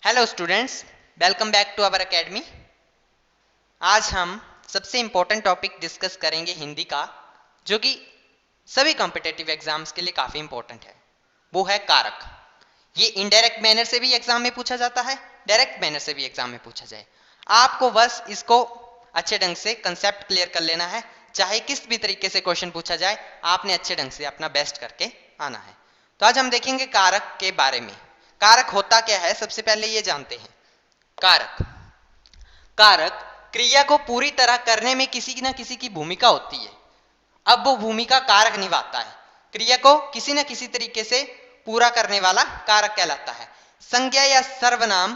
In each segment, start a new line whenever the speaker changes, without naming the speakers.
Hello students, welcome back to our academy. आज हम सबसे इम्पोर्टेंट टॉपिक डिस्कस करेंगे हिंदी का, जो कि सभी कॉम्पिटेटिव एग्जाम्स के लिए काफ़ी इम्पोर्टेंट है। वो है कारक। ये इनडायरेक्ट मैनर से भी एग्जाम में पूछा जाता है, डायरेक्ट मैनर से भी एग्जाम में पूछा जाए। आपको बस इसको अच्छे ढंग से कंसेप्ट क्लियर कर लेना है। चाहे किस भी तरीके से क्वेश्चन पूछा जाए, आपने अच्छे ढंग से अपना बेस्ट करके आना है। तो आज हम देखेंगे कारक के बारे में। कारक होता क्या है, सबसे पहले ये जानते हैं। कारक कारक क्रिया को पूरी तरह करने में किसी न किसी की भूमिका होती है। अब वो भूमिका कारक निभाता है। क्रिया को किसी न किसी तरीके से पूरा करने वाला कारक कहलाता है। संज्ञा या सर्वनाम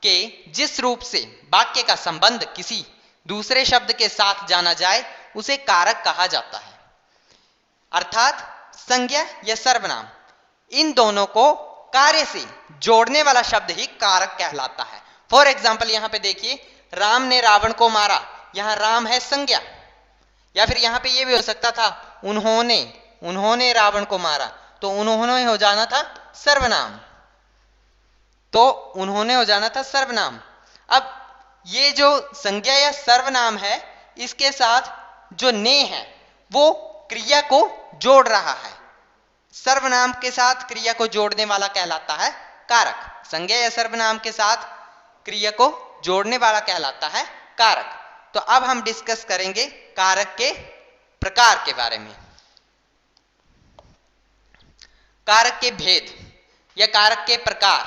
के जिस रूप से वाक्य का संबंध किसी दूसरे शब्द के साथ जाना जाए, उसे कारक कहा जाता है। अर्थात संज्ञा या सर्वनाम, इन दोनों को कार्य से जोड़ने वाला शब्द ही कारक कहलाता है। फॉर एग्जाम्पल यहां पे देखिए, राम ने रावण को मारा। यहां राम है संज्ञा, या फिर यहां पे ये भी हो सकता था उन्होंने उन्होंने रावण को मारा, तो उन्होंने हो जाना था सर्वनाम। तो उन्होंने हो जाना था सर्वनाम। अब ये जो संज्ञा या सर्वनाम है, इसके साथ जो ने है वो क्रिया को जोड़ रहा है। सर्वनाम के साथ क्रिया को जोड़ने वाला कहलाता है कारक। संज्ञा या सर्वनाम के साथ क्रिया को जोड़ने वाला कहलाता है कारक। तो अब हम डिस्कस करेंगे कारक के प्रकार के बारे में। कारक के भेद या कारक के प्रकार।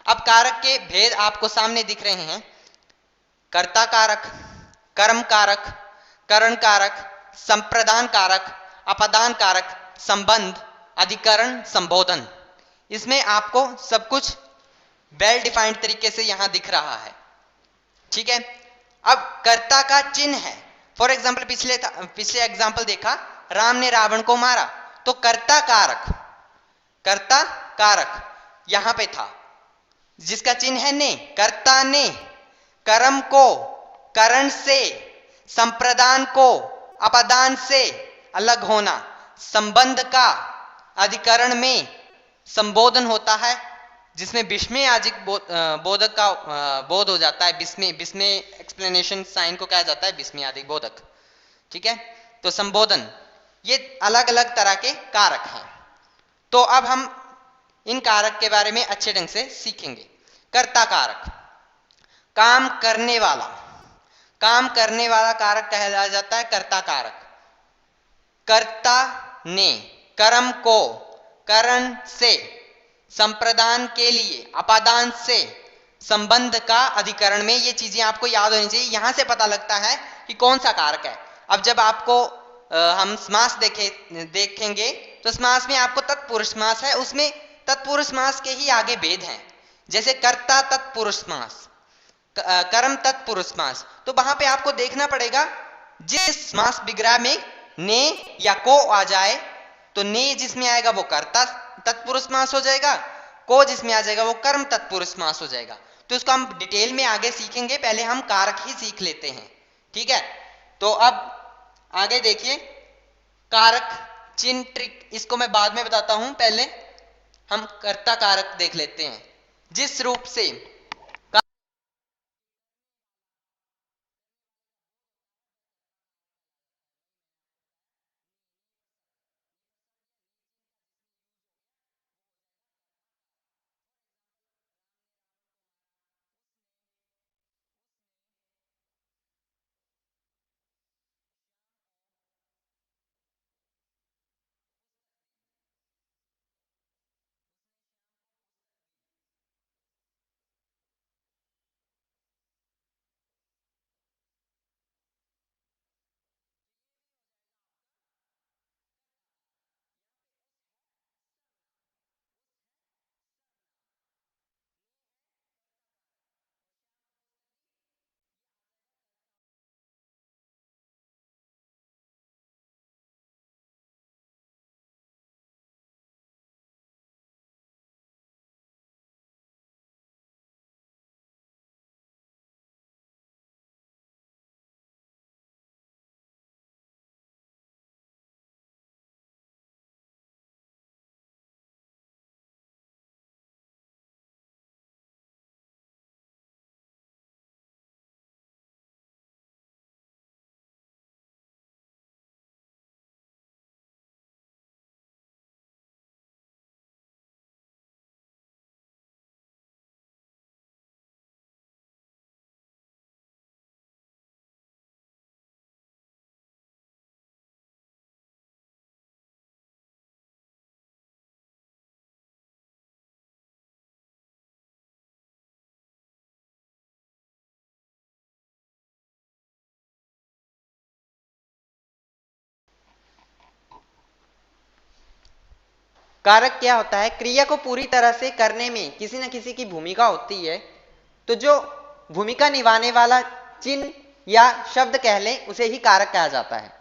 अब कारक के भेद आपको सामने दिख रहे हैं। कर्ता कारक, कर्म कारक, करण कारक, संप्रदान कारक, अपदान कारक, संबंध, अधिकरण, संबोधन। इसमें आपको सब कुछ वेल डिफाइंड तरीके से यहां दिख रहा है। ठीक है। अब कर्ता का चिन्ह है। फॉर एग्जाम्पल पिछले एग्जाम्पल देखा, राम ने रावण को मारा, तो कर्ता कारक यहां पे था, जिसका चिन्ह है ने। कर्ता ने कर्म को करण से, संप्रदान को अपदान से अलग होना, संबंध का अधिकरण में संबोधन होता है, जिसमें विस्मय आजिक बोधक का बोध हो जाता है। विस्मय एक्सप्लेनेशन साइन को कहा जाता है विस्मय आदि बोधक। ठीक है। तो संबोधन, ये अलग अलग तरह के कारक हैं। तो अब हम इन कारक के बारे में अच्छे ढंग से सीखेंगे। कर्ता कारक, काम करने वाला, काम करने वाला कारक कहा जाता है कर्ता कारक। कर्ता ने कर्म को करण से, संप्रदान के लिए अपादान से, संबंध का अधिकरण में, ये चीजें आपको याद होनी चाहिए। यहां से पता लगता है कि कौन सा कारक है। अब जब आपको हम समास देखेंगे, तो समास में आपको तत्पुरुष समास है, उसमें तत्पुरुष समास के ही आगे भेद हैं। जैसे कर्ता तत्पुरुष समास, कर्म तत्पुरुष समास, तो वहां पे आपको देखना पड़ेगा जिस समास विग्रह में ने या को आ जाए, तो ने जिसमें आएगा वो कर्ता तत्पुरुष समास हो जाएगा, को जिसमें आ जाएगा वो कर्म तत्पुरुष समास हो जाएगा। तो इसको हम डिटेल में आगे सीखेंगे, पहले हम कारक ही सीख लेते हैं। ठीक है। तो अब आगे देखिए, कारक चिन्ह ट्रिक, इसको मैं बाद में बताता हूं, पहले हम कर्ता कारक देख लेते हैं। जिस रूप से कारक क्या होता है? क्रिया को पूरी तरह से करने में किसी न किसी की भूमिका होती है, तो जो भूमिका निभाने वाला चिन्ह या शब्द कह लें उसे ही कारक कहा जाता है।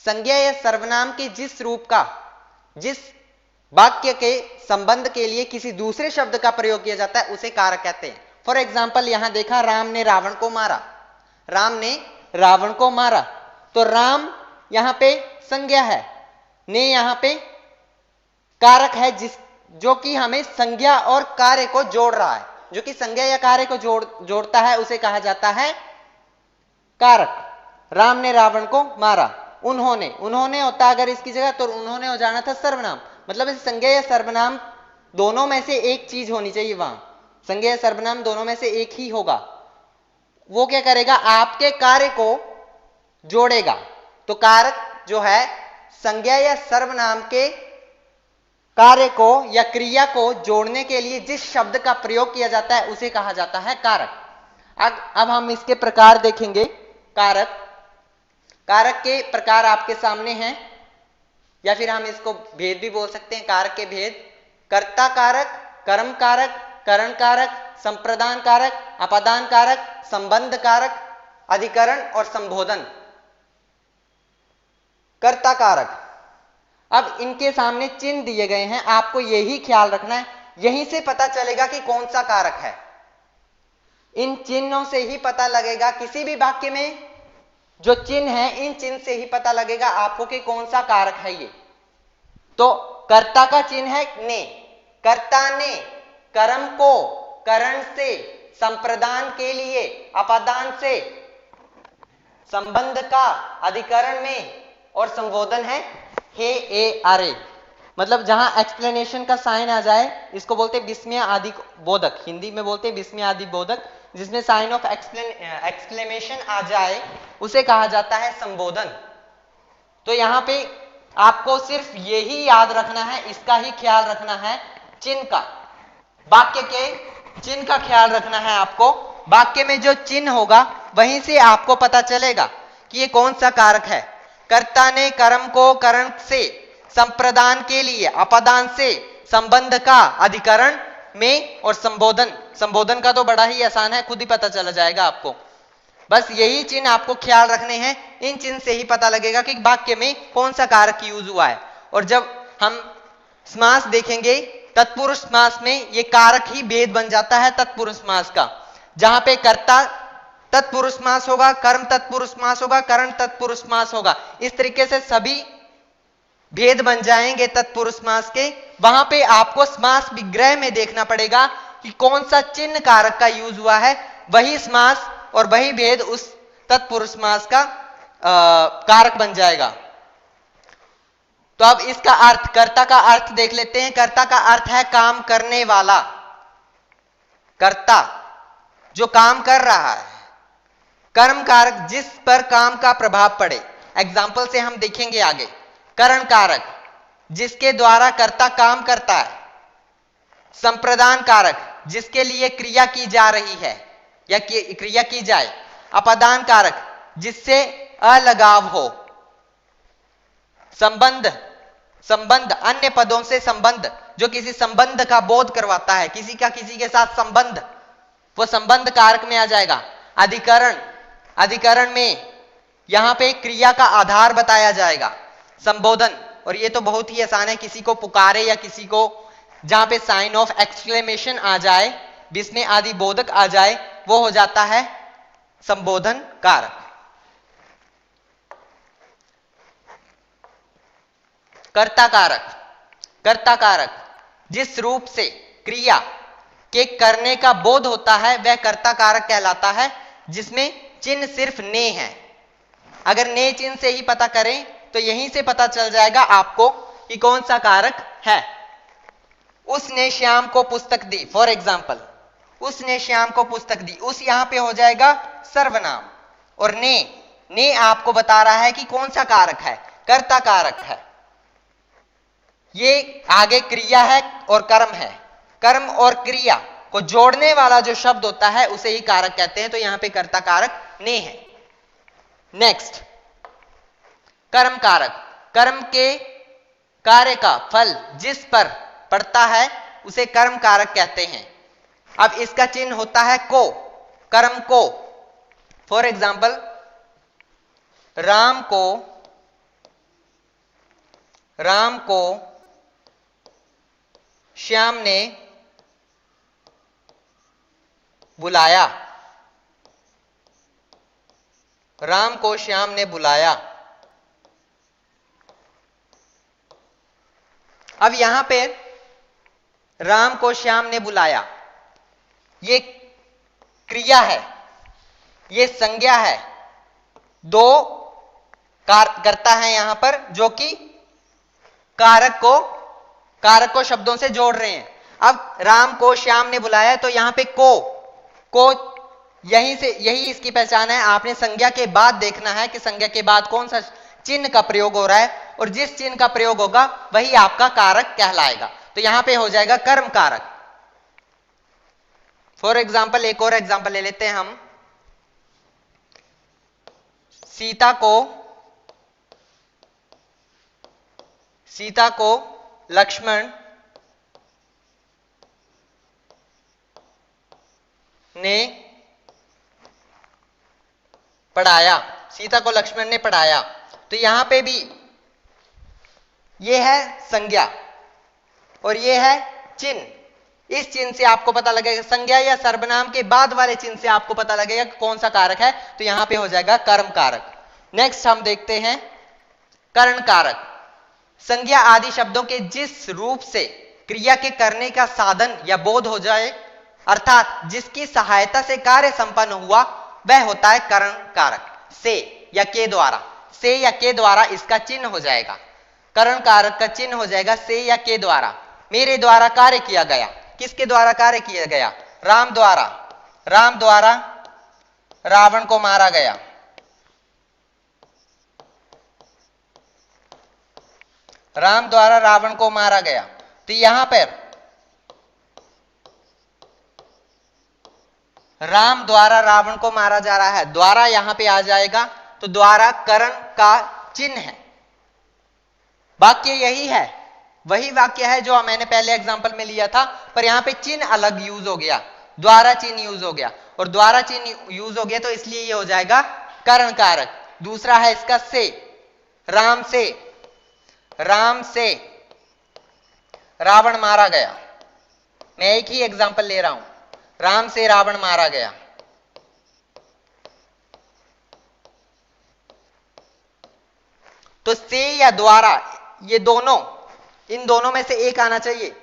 संज्ञा या सर्वनाम के जिस रूप का जिस वाक्य के संबंध के लिए किसी दूसरे शब्द का प्रयोग किया जाता है उसे कारक कहते हैं। फॉर एग्जाम्पल यहां देखा, राम ने रावण को मारा, राम ने रावण को मारा, तो राम यहां पे संज्ञा है, ने यहां पे कारक है, जो कि हमें संज्ञा और कार्य को जोड़ रहा है। जो कि संज्ञा या कार्य को जोड़ता है उसे कहा जाता है कारक। राम ने रावण को मारा, उन्होंने होता अगर इसकी जगह तो उन्होंने हो जाना था सर्वनाम। मतलब इस संज्ञा या सर्वनाम दोनों में से एक चीज होनी चाहिए, वहां संज्ञा या सर्वनाम दोनों में से एक ही होगा। वो क्या करेगा? आपके कार्य को जोड़ेगा। तो कारक जो है संज्ञा या सर्वनाम के कार्य को या क्रिया को जोड़ने के लिए जिस शब्द का प्रयोग किया जाता है उसे कहा जाता है कारक। अब हम इसके प्रकार देखेंगे। कारक के प्रकार आपके सामने हैं, या फिर हम इसको भेद भी बोल सकते हैं। कारक के भेद: कर्ता कारक, कर्म कारक, करण कारक, संप्रदान कारक, अपादान कारक, संबंध कारक, अधिकरण और संबोधन। कर्ता कारक, अब इनके सामने चिन्ह दिए गए हैं, आपको यही ख्याल रखना है, यहीं से पता चलेगा कि कौन सा कारक है। इन चिन्हों से ही पता लगेगा, किसी भी वाक्य में जो चिन्ह है इन चिन्ह से ही पता लगेगा आपको कि कौन सा कारक है ये। तो कर्ता का चिन्ह है ने, कर्ता ने कर्म को करण से, संप्रदान के लिए अपादान से, संबंध का अधिकरण में, और संबोधन है हे ए अरे। मतलब जहां एक्सप्लेनेशन का साइन आ जाए इसको बोलते हैं विस्मय आदि बोधक, हिंदी में बोलते हैं विस्मय आदि बोधक। जिसमें साइन ऑफ एक्सक्लेमेशन आ जाए उसे कहा जाता है संबोधन। तो यहां पे आपको सिर्फ यही याद रखना है, इसका ही ख्याल रखना है, चिन्ह का, वाक्य के चिन्ह का ख्याल रखना है आपको। वाक्य में जो चिन्ह होगा वहीं से आपको पता चलेगा कि ये कौन सा कारक है। कर्ता ने कर्म को करण से, संप्रदान के लिए अपादान से, संबंध का अधिकरण में, और संबोधन का तो बड़ा ही आसान है, खुद ही पता चला जाएगा आपको। बस यही चिन्ह आपको ख्याल रखने हैं, इन चिन्ह से ही पता लगेगा कि वाक्य में कौन सा कारक यूज हुआ है। और जब हम समास देखेंगे तत्पुरुष समास में ये कारक ही भेद बन जाता है तत्पुरुष समास का, जहां पे कर्ता तत्पुरुष समास होगा, कर्म तत्पुरुष समास होगा, करण तत्पुरुष समास होगा। इस तरीके से सभी भेद बन जाएंगे तत्पुरुष समास के। वहां पे आपको समास विग्रह में देखना पड़ेगा कि कौन सा चिन्ह कारक का यूज हुआ है, वही समास और वही भेद उस तत्पुरुष समास का कारक बन जाएगा। तो अब इसका अर्थ, कर्ता का अर्थ देख लेते हैं। कर्ता का अर्थ है काम करने वाला, कर्ता जो काम कर रहा है। कर्म कारक जिस पर काम का प्रभाव पड़े, एग्जाम्पल से हम देखेंगे आगे। करण कारक जिसके द्वारा कर्ता काम करता है। संप्रदान कारक जिसके लिए क्रिया की जा रही है या क्रिया की जाए। अपादान कारक जिससे अलगाव हो। संबंध अन्य पदों से संबंध, जो किसी संबंध का बोध करवाता है, किसी का किसी के साथ संबंध, वो संबंध कारक में आ जाएगा। अधिकरण में यहां पे क्रिया का आधार बताया जाएगा। संबोधन, और ये तो बहुत ही आसान है, किसी को पुकारे या किसी को जहां पे साइन ऑफ एक्सक्लेमेशन आ जाए, विस्मय आदि बोधक आ जाए, वो हो जाता है संबोधन कारक। कर्ता कारक जिस रूप से क्रिया के करने का बोध होता है वह कर्ता कारक कहलाता है, जिसमें चिन्ह सिर्फ ने है। अगर ने चिन्ह से ही पता करें तो यहीं से पता चल जाएगा आपको कि कौन सा कारक है। उसने श्याम को पुस्तक दी, फॉर एग्जाम्पल उसने श्याम को पुस्तक दी। उस यहां पे हो जाएगा सर्वनाम, और ने आपको बता रहा है कि कौन सा कारक है, कर्ता कारक है। ये आगे क्रिया है और कर्म है। कर्म और क्रिया को जोड़ने वाला जो शब्द होता है उसे ही कारक कहते हैं। तो यहां पे कर्ता कारक ने है। नेक्स्ट, कर्म कारक, कर्म के कार्य का फल जिस पर पढ़ता है उसे कर्म कारक कहते हैं। अब इसका चिन्ह होता है को, कर्म को। फॉर एग्जाम्पल, राम को श्याम ने बुलाया। राम को श्याम ने बुलाया। अब यहां पे राम को श्याम ने बुलाया, ये क्रिया है, ये संज्ञा है। दो करता है यहां पर जो कि कारक को शब्दों से जोड़ रहे हैं। अब राम को श्याम ने बुलाया, तो यहां पे को यही इसकी पहचान है। आपने संज्ञा के बाद देखना है कि संज्ञा के बाद कौन सा चिन्ह का प्रयोग हो रहा है, और जिस चिन्ह का प्रयोग होगा वही आपका कारक कहलाएगा। तो यहां पे हो जाएगा कर्म कारक। फॉर एग्जाम्पल, एक और एग्जाम्पल ले लेते हैं हम। सीता को लक्ष्मण ने पढ़ाया। सीता को लक्ष्मण ने पढ़ाया, तो यहां पे भी यह है संज्ञा और यह है चिन्ह। इस चिन्ह से आपको पता लगेगा, संज्ञा या सर्वनाम के बाद वाले चिन्ह से आपको पता लगेगा कि कौन सा कारक है, तो यहां पे हो जाएगा कर्म कारक। नेक्स्ट हम देखते हैं करण कारक। संज्ञा आदि शब्दों के जिस रूप से क्रिया के करने का साधन या बोध हो जाए, अर्थात जिसकी सहायता से कार्य संपन्न हुआ, वह होता है करण कारक। से या के द्वारा इसका चिन्ह हो जाएगा। करण कारक का चिन्ह हो जाएगा से या के द्वारा। मेरे द्वारा कार्य किया गया, किसके द्वारा कार्य किया गया? राम द्वारा रावण को मारा गया। राम द्वारा रावण को मारा गया, तो यहां पर राम द्वारा रावण को मारा जा रहा है, द्वारा यहां पे आ जाएगा, तो द्वारा करण का चिन्ह है। वाक्य यही है, वही वाक्य है जो मैंने पहले एग्जांपल में लिया था, पर यहां पे चिन्ह अलग यूज हो गया, द्वारा चिन्ह यूज हो गया, और द्वारा चिन्ह यूज हो गया तो इसलिए ये हो जाएगा करण कारक। दूसरा है इसका से, राम से रावण मारा गया। मैं एक ही एग्जांपल ले रहा हूं, राम से रावण मारा गया। तो से या द्वारा, ये दोनों, इन दोनों में से एक आना चाहिए।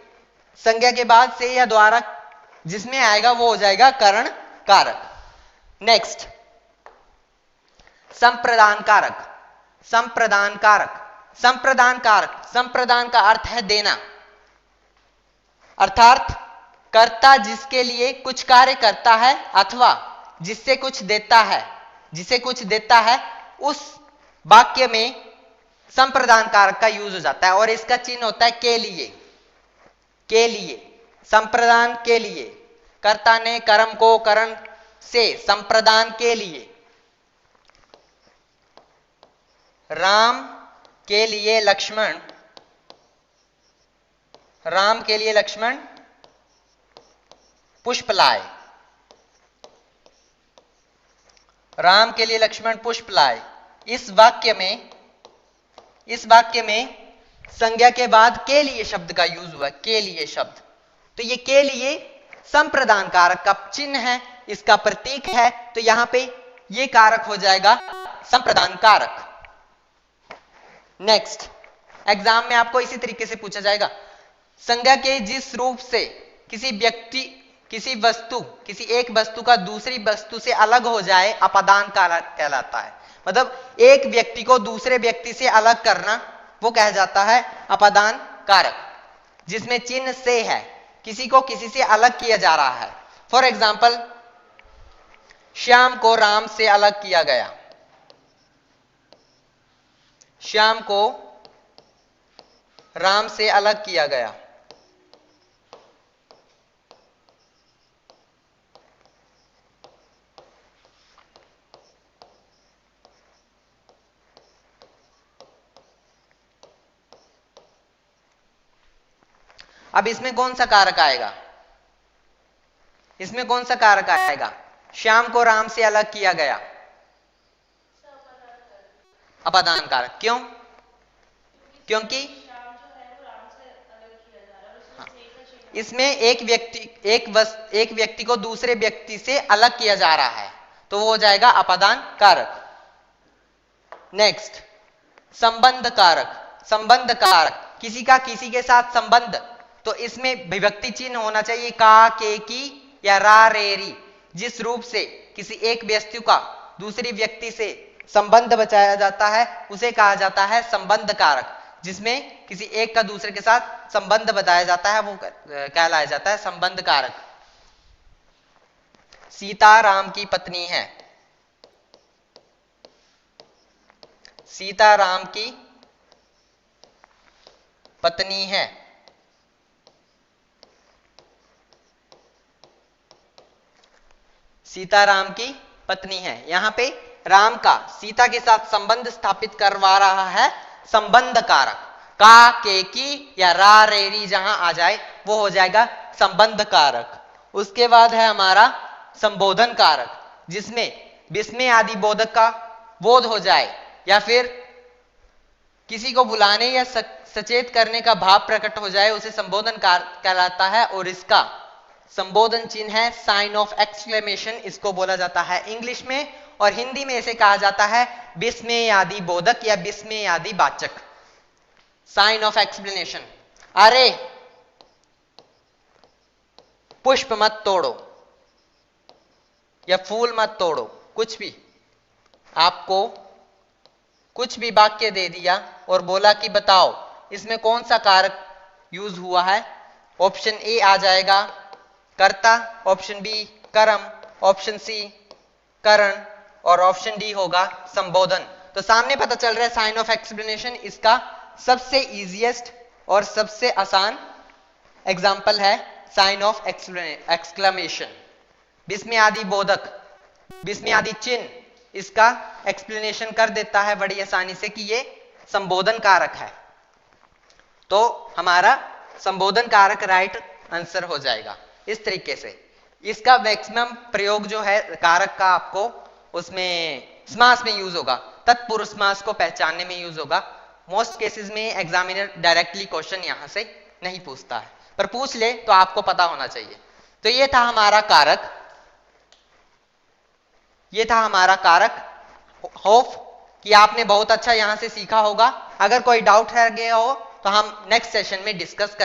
संज्ञा के बाद से या द्वारा जिसमें आएगा वो हो जाएगा करण कारक। नेक्स्ट, संप्रदान कारक। संप्रदान का अर्थ है देना, अर्थात कर्ता जिसके लिए कुछ कार्य करता है अथवा जिसे कुछ देता है, उस वाक्य में संप्रदान कारक का यूज हो जाता है, और इसका चिन्ह होता है के लिए। संप्रदान के लिए, कर्ता ने कर्म को करण से संप्रदान के लिए। राम के लिए लक्ष्मण पुष्प लाए। राम के लिए लक्ष्मण पुष्प लाए। इस वाक्य में संज्ञा के बाद के लिए शब्द का यूज हुआ, के लिए शब्द। तो ये के लिए संप्रदान कारक का चिन्ह है, इसका प्रतीक है, तो यहां पे ये कारक हो जाएगा संप्रदान कारक। नेक्स्ट, एग्जाम में आपको इसी तरीके से पूछा जाएगा, संज्ञा के जिस रूप से किसी एक वस्तु का दूसरी वस्तु से अलग हो जाए, अपादान कारक कहलाता है। मतलब एक व्यक्ति को दूसरे व्यक्ति से अलग करना, वो कह जाता है अपादान कारक, जिसमें चिन्ह से है, किसी को किसी से अलग किया जा रहा है। फॉर एग्जाम्पल, श्याम को राम से अलग किया गया। श्याम को राम से अलग किया गया। अब इसमें कौन सा कारक आएगा? इसमें कौन सा कारक आएगा? श्याम को राम से अलग किया गया, अपादान कारक। क्यों? क्योंकि इसमें एक व्यक्ति को दूसरे व्यक्ति से अलग किया जा रहा है, तो वो हो जाएगा अपादान कारक। नेक्स्ट, संबंध कारक। संबंध कारक, किसी का किसी के साथ संबंध, तो इसमें विभक्ति चिन्ह होना चाहिए का, के, की या रा, रे, री। जिस रूप से किसी एक व्यक्ति का दूसरी व्यक्ति से संबंध बचाया जाता है उसे कहा जाता है संबंध कारक। जिसमें किसी एक का दूसरे के साथ संबंध बताया जाता है वो कहलाया जाता है संबंध कारक। सीता राम की पत्नी है, सीता राम की पत्नी है। सीता राम की पत्नी है, यहां पे राम का सीता के साथ संबंध स्थापित करवा रहा है संबंध कारक। का, के, की या रा, रे, री जहां आ जाए वो हो जाएगा संबंध कारक। उसके बाद है हमारा संबोधन कारक, जिसमें विस्मय आदि बोधक का बोध हो जाए या फिर किसी को बुलाने या सचेत करने का भाव प्रकट हो जाए उसे संबोधन कारक कहलाता है। और इसका संबोधन चिन्ह है साइन ऑफ एक्सक्लेमेशन, इसको बोला जाता है इंग्लिश में, और हिंदी में इसे कहा जाता है विस्मय आदि बोधक या विस्मय आदि वाचक, साइन ऑफ एक्सप्लेनेशन। अरे पुष्प मत तोड़ो या फूल मत तोड़ो, कुछ भी आपको कुछ भी वाक्य दे दिया और बोला कि बताओ इसमें कौन सा कारक यूज हुआ है। ऑप्शन ए आ जाएगा कर्ता, ऑप्शन बी कर्म, ऑप्शन सी करण और ऑप्शन डी होगा संबोधन। तो सामने पता चल रहा है साइन ऑफ एक्सप्लेनेशन इसका सबसे इजीएस्ट और सबसे आसान एग्जाम्पल है साइन ऑफ एक्सक्लेमेशन। विस्मय आदि बोधक, विस्मय आदि चिन्ह इसका एक्सप्लेनेशन कर देता है बड़ी आसानी से कि ये संबोधन कारक है, तो हमारा संबोधन कारक राइट आंसर हो जाएगा। इस तरीके से इसका मैक्सिमम प्रयोग जो है कारक का आपको उसमें समास में यूज होगा, तत्पुरुष समास को पहचानने में यूज होगा। मोस्ट केसेस में एग्जामिनर डायरेक्टली क्वेश्चन यहां से नहीं पूछता है, पर पूछ ले तो आपको पता होना चाहिए। तो ये था हमारा कारक, ये था हमारा कारक। होप कि आपने बहुत अच्छा यहां से सीखा होगा। अगर कोई डाउट रह गया हो तो हम नेक्स्ट सेशन में डिस्कस करेंगे।